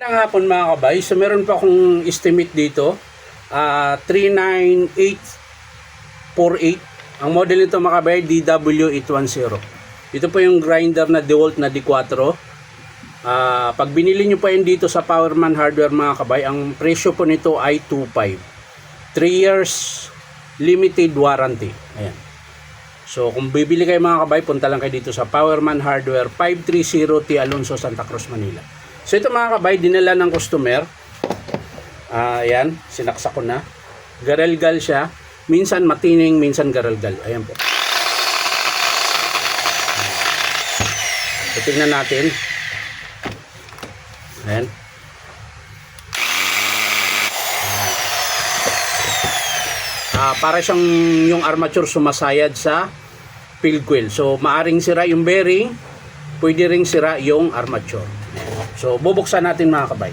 Magandang hapon mga kabay. So meron pa akong estimate dito. 39848. Ang model nito mga kabay, DW810. Ito po yung grinder na DeWalt na D4. Pag binili nyo pa yun dito sa Powerman Hardware mga kabay, ang presyo po nito ay 2.5. 3 years limited warranty. Ayan. So kung bibili kayo mga kabay, punta lang kayo dito sa Powerman Hardware, 530 T. Alonso, Santa Cruz, Manila. So ito mga kabay, dinala ng customer. Ayan, sinaksak ko na. Garalgal siya. Minsan matining, minsan garalgal. Ayan po. So tingnan natin. Ayan. Para siyang yung armature sumasayad sa field coil. So maaring sira yung bearing, pwede ring sira yung armature. So bubuksan natin mga kabay.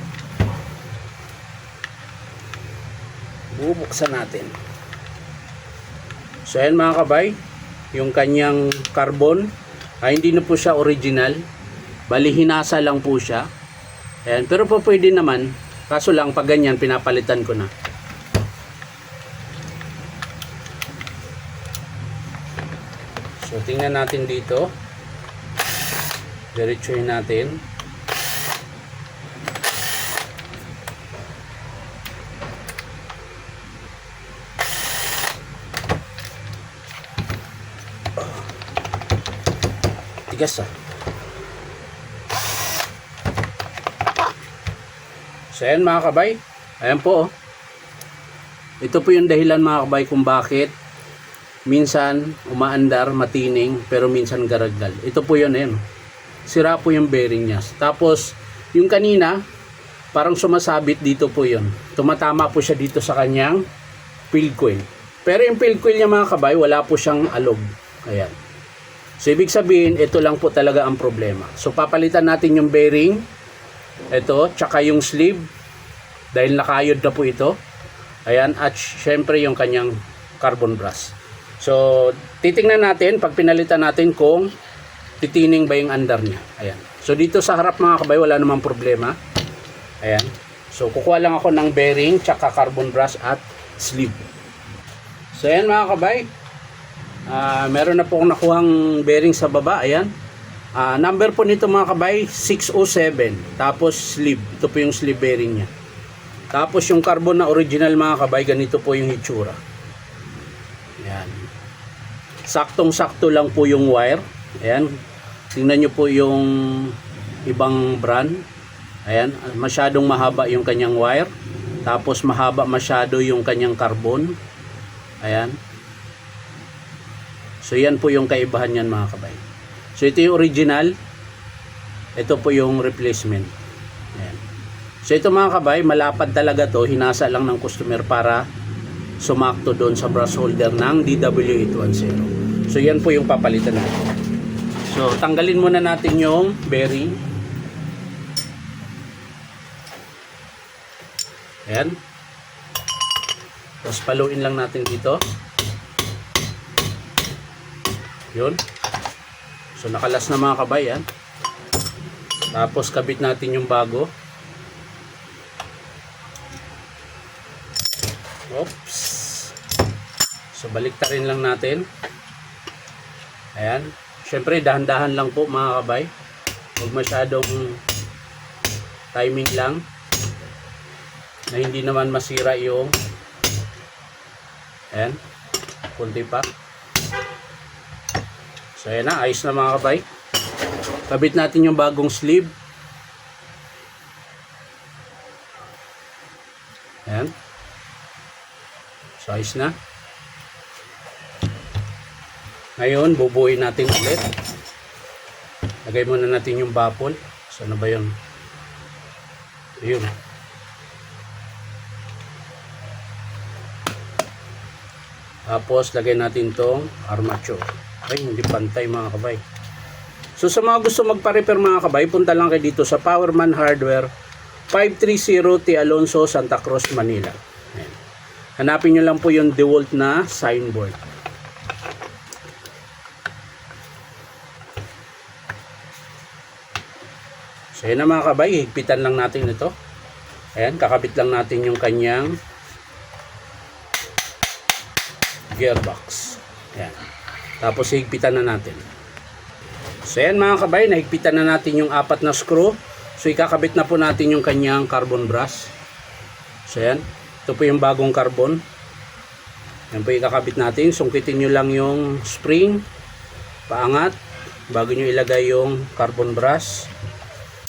Bubuksan natin. So ayan mga kabay, yung kanyang carbon hindi na po siya original. Bali hinasa lang po siya. Ayan, pero po pwede naman. Kaso lang pag ganyan pinapalitan ko na. So tingnan natin dito. Diretsuhin natin. Tigas ah. So ayan mga kabay. Ayan po oh. Ito po yung dahilan mga kabay kung bakit minsan umaandar, matining, pero minsan garaggal. Ito po yun, ayan. Sira po yung bearing niya. Tapos, yung kanina, parang sumasabit dito po yun. Tumatama po siya dito sa kanyang field coil. Pero yung field coil niya mga kabay, wala po siyang alog. Ayan. So, ibig sabihin, ito lang po talaga ang problema. So, papalitan natin yung bearing. Ito, tsaka yung sleeve. Dahil nakayod na po ito. Ayan. At syempre yung kanyang carbon brush. So, titingnan natin, pag pinalitan natin kung titining ba yung andar niya. Ayan. So, dito sa harap mga kabay, wala namang problema. Ayan. So, kukuha lang ako ng bearing, tsaka carbon brush at sleeve. So, ayan mga kabay. Meron na po akong nakuhang bearing sa baba. Ayan. Number po nito mga kabay, 607. Tapos, sleeve. Ito po yung sleeve bearing niya. Tapos, yung carbon na original mga kabay, ganito po yung hitsura. Ayan. Saktong-sakto lang po yung wire. Ayan. Tingnan nyo po yung ibang brand. Ayan. Masyadong mahaba yung kanyang wire. Tapos mahaba masyado yung kanyang carbon. Ayan. So yan po yung kaibahan yan mga kabay. So ito yung original. Ito po yung replacement. Ayan. So ito mga kabay, malapad talaga to. Hinasa lang ng customer para sumakto doon sa brush holder ng DW810. So yan po yung papalitan natin. So tanggalin muna natin yung bearing. Ayan. Tapos paluin lang natin dito. Yun. So nakalas na mga kabay yan. Tapos kabit natin yung bago. Oops. So baliktarin lang natin. Ayan. Syempre dahan-dahan lang po mga kabay. Huwag masyadong timing lang. Na hindi naman masira yung ayan. Kunti pa. So ayan na. Ayos na mga kabay. Kabit natin yung bagong sleeve. Ayan. So ayos na. Ngayon, bubuuin natin ulit. Lagay muna natin yung baffle. Saan na ba yun? Ayun. Tapos, lagay natin tong armature. Ay, hindi pantay mga kabay. So, sa mga gusto magpa-repair mga kabay, punta lang kayo dito sa Powerman Hardware, 530 T. Alonso, Santa Cruz, Manila. Ayan. Hanapin nyo lang po yung DeWalt na signboard. So yan na mga kabay, higpitan lang natin ito. Ayan, kakabit lang natin yung kanyang gearbox. Ayan. Tapos higpitan na natin. So yan mga kabay, nahigpitan na natin yung 4 na screw. So ikakabit na po natin yung kanyang carbon brass. So yan, ito po yung bagong carbon. Yan po ikakabit natin. Sungkitin nyo lang yung spring, paangat, bago nyo ilagay yung carbon brass.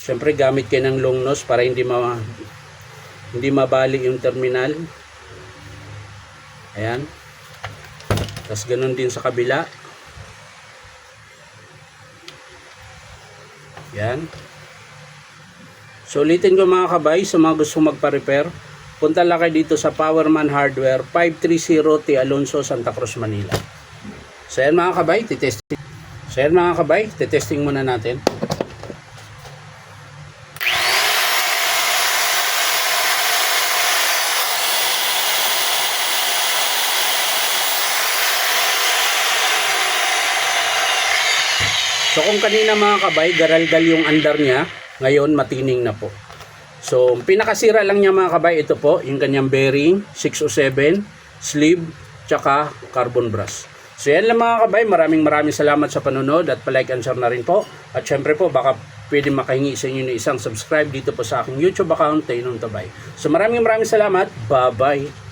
Siyempre gamit kayo ng long nose para hindi mabali yung terminal. Ayan. Tapos ganun din sa kabila. Ayan. So ulitin ko mga kabay, sa mga gusto magpa-repair, punta lang kayo dito sa Powerman Hardware, 530 T. Alonso, Santa Cruz, Manila. So ayan mga kabay, titesting muna natin. So kung kanina mga kabay, garalgal yung andar niya, ngayon matining na po. So pinakasira lang niya mga kabay, ito po, yung kanyang bearing, 607, sleeve, tsaka carbon brass. So yan lang mga kabay, maraming salamat sa panonood at palike and share na rin po. At syempre po, baka pwede makahingi sa inyo ng isang subscribe dito po sa aking YouTube account, Taynon Tabay. So maraming salamat, bye bye.